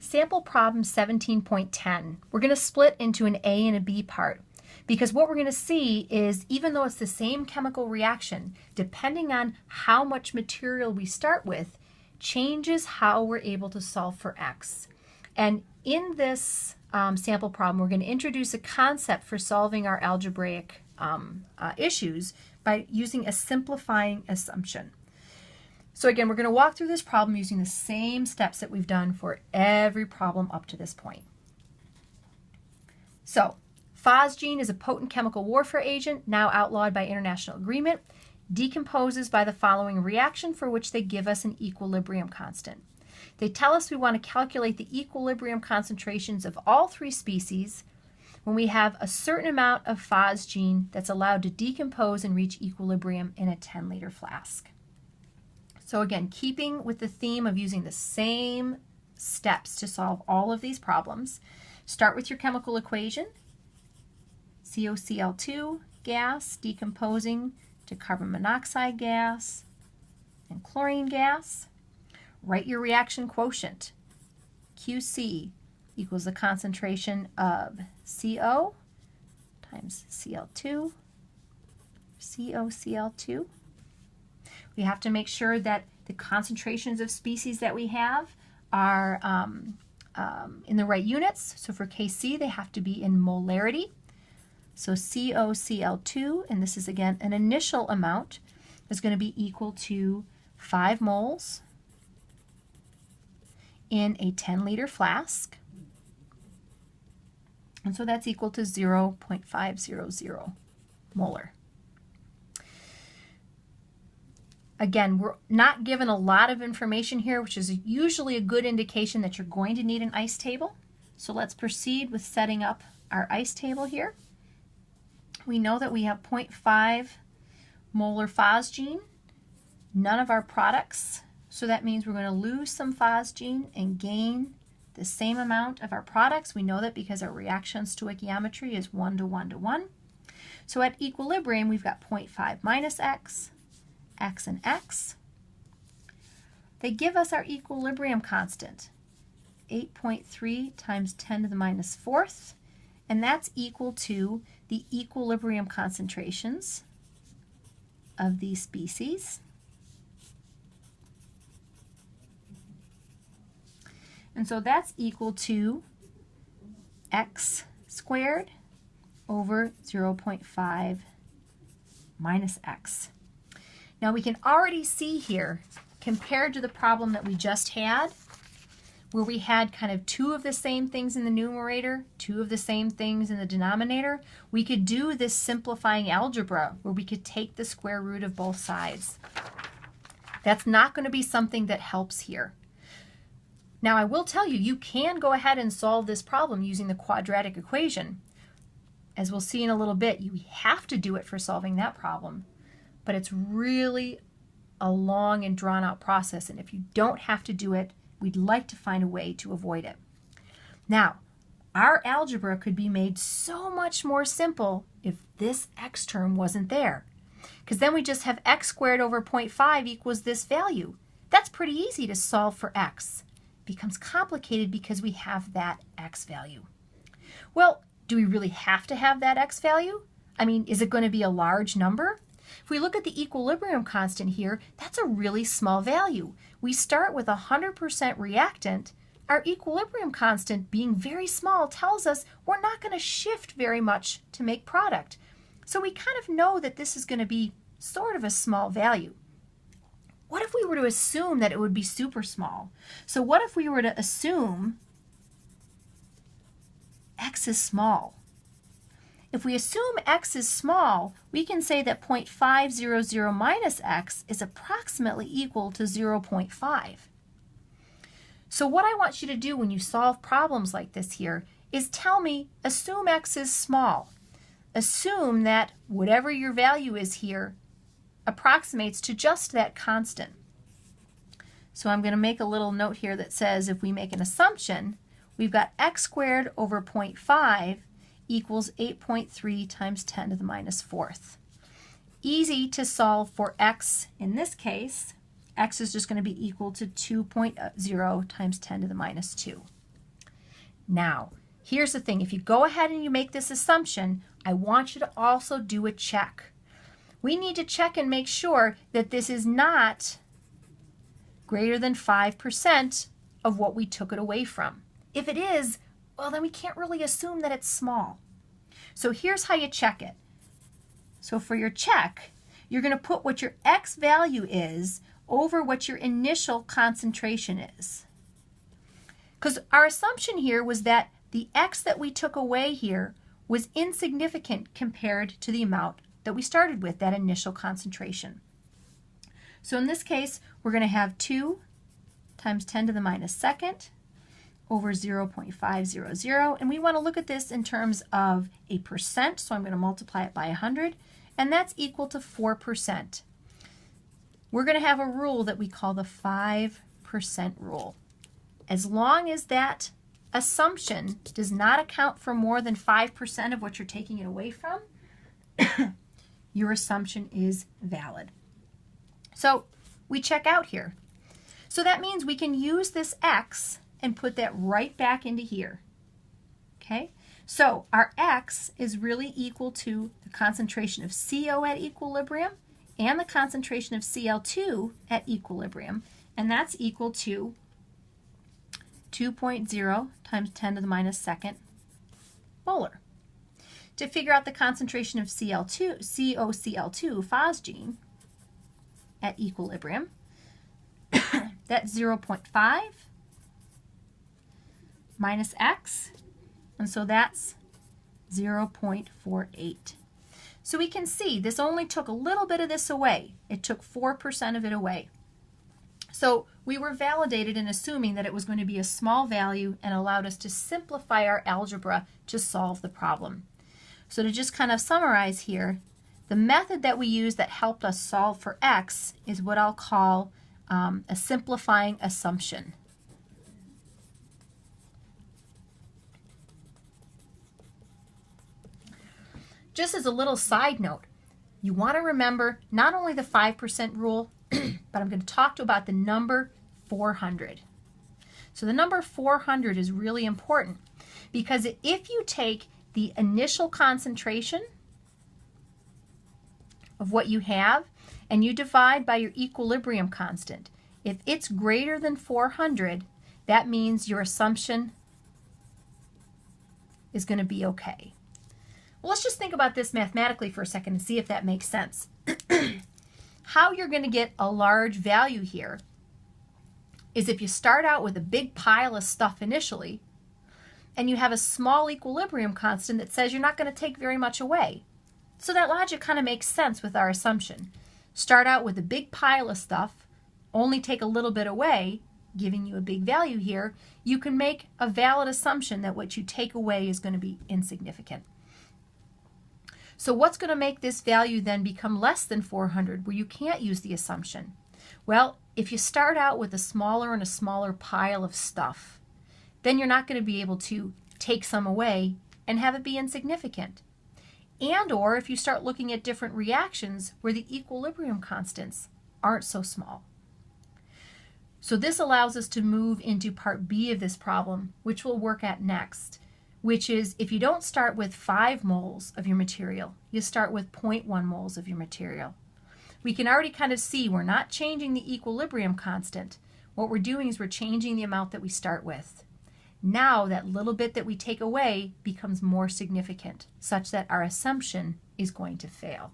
Sample problem 17.10. We're going to split into an A and a B part because what we're going to see is even though it's the same chemical reaction, depending on how much material we start with, changes how we're able to solve for X. And in this sample problem, we're going to introduce a concept for solving our algebraic issues by using a simplifying assumption. So again, we're going to walk through this problem using the same steps that we've done for every problem up to this point. So, phosgene is a potent chemical warfare agent, now outlawed by international agreement, decomposes by the following reaction for which they give us an equilibrium constant. They tell us we want to calculate the equilibrium concentrations of all three species when we have a certain amount of phosgene that's allowed to decompose and reach equilibrium in a 10-liter flask. So again, keeping with the theme of using the same steps to solve all of these problems, start with your chemical equation, COCl2 gas decomposing to carbon monoxide gas and chlorine gas. Write your reaction quotient. QC equals the concentration of CO times Cl2, COCl2. We have to make sure that the concentrations of species that we have are in the right units. So for Kc, they have to be in molarity. So COCl2, and this is again an initial amount, is going to be equal to 5 moles in a 10-liter flask. And so that's equal to 0.500 molar. Again, we're not given a lot of information here, which is usually a good indication that you're going to need an ice table. So let's proceed with setting up our ice table here. We know that we have 0.5 molar phosgene, none of our products. So that means we're going to lose some phosgene and gain the same amount of our products. We know that because our reaction stoichiometry is 1 to 1 to 1. So at equilibrium, we've got 0.5 minus X, X and X. They give us our equilibrium constant, 8.3 times 10 to the minus 4th, and that's equal to the equilibrium concentrations of these species. And so that's equal to X squared over 0.5 minus X. Now we can already see here, compared to the problem that we just had, where we had kind of 2 of the same things in the numerator, 2 of the same things in the denominator, we could do this simplifying algebra where we could take the square root of both sides. That's not going to be something that helps here. Now I will tell you, you can go ahead and solve this problem using the quadratic equation. As we'll see in a little bit, you have to do it for solving that problem. But it's really a long and drawn out process, and if you don't have to do it, we'd like to find a way to avoid it. Now, our algebra could be made so much more simple if this x term wasn't there, because then we just have x squared over 0.5 equals this value. That's pretty easy to solve for x. It becomes complicated because we have that x value. Well, do we really have to have that x value? I mean, is it going to be a large number? If we look at the equilibrium constant here, that's a really small value. We start with 100% reactant. Our equilibrium constant being very small tells us we're not going to shift very much to make product. So we kind of know that this is going to be sort of a small value. What if we were to assume that it would be super small? So what if we were to assume x is small? If we assume x is small, we can say that 0.500 minus x is approximately equal to 0.5. So what I want you to do when you solve problems like this here is tell me, assume x is small. Assume that whatever your value is here approximates to just that constant. So I'm going to make a little note here that says if we make an assumption, we've got x squared over 0.5 equals 8.3 times 10 to the minus 4th. Easy to solve for x in this case. X is just going to be equal to 2.0 times 10 to the minus 2. Now, here's the thing. If you go ahead and you make this assumption, I want you to also do a check. We need to check and make sure that this is not greater than 5% of what we took it away from. If it is, well, then we can't really assume that it's small. So here's how you check it. So for your check, you're going to put what your x value is over what your initial concentration is. Because our assumption here was that the x that we took away here was insignificant compared to the amount that we started with, that initial concentration. So in this case, we're going to have 2 times 10 to the minus second over 0.500, and we want to look at this in terms of a percent, so I'm going to multiply it by 100, and that's equal to 4%. We're going to have a rule that we call the 5% rule. As long as that assumption does not account for more than 5% of what you're taking it away from, your assumption is valid. So we check out here. So that means we can use this x and put that right back into here. Okay? So our x is really equal to the concentration of CO at equilibrium and the concentration of Cl2 at equilibrium, and that's equal to 2.0 times 10 to the minus second molar. To figure out the concentration of COCl2, phosgene, at equilibrium, that's 0.5 minus x, and so that's 0.48. So we can see this only took a little bit of this away. It took 4% of it away. So we were validated in assuming that it was going to be a small value and allowed us to simplify our algebra to solve the problem. So to just kind of summarize here, the method that we use that helped us solve for x is what I'll call a simplifying assumption. Just as a little side note, you want to remember not only the 5% rule, but I'm going to talk about the number 400. So the number 400 is really important because if you take the initial concentration of what you have and you divide by your equilibrium constant, if it's greater than 400, that means your assumption is going to be okay. Well, let's just think about this mathematically for a second and see if that makes sense. How you're going to get a large value here is if you start out with a big pile of stuff initially and you have a small equilibrium constant that says you're not going to take very much away. So that logic kind of makes sense with our assumption. Start out with a big pile of stuff, only take a little bit away, giving you a big value here. You can make a valid assumption that what you take away is going to be insignificant. So what's going to make this value then become less than 400 where you can't use the assumption? Well, if you start out with a smaller and a smaller pile of stuff, then you're not going to be able to take some away and have it be insignificant. And or if you start looking at different reactions where the equilibrium constants aren't so small. So this allows us to move into part B of this problem, which we'll work at next, which is if you don't start with 5 moles of your material, you start with 0.1 moles of your material. We can already kind of see we're not changing the equilibrium constant. What we're doing is we're changing the amount that we start with. Now that little bit that we take away becomes more significant, such that our assumption is going to fail.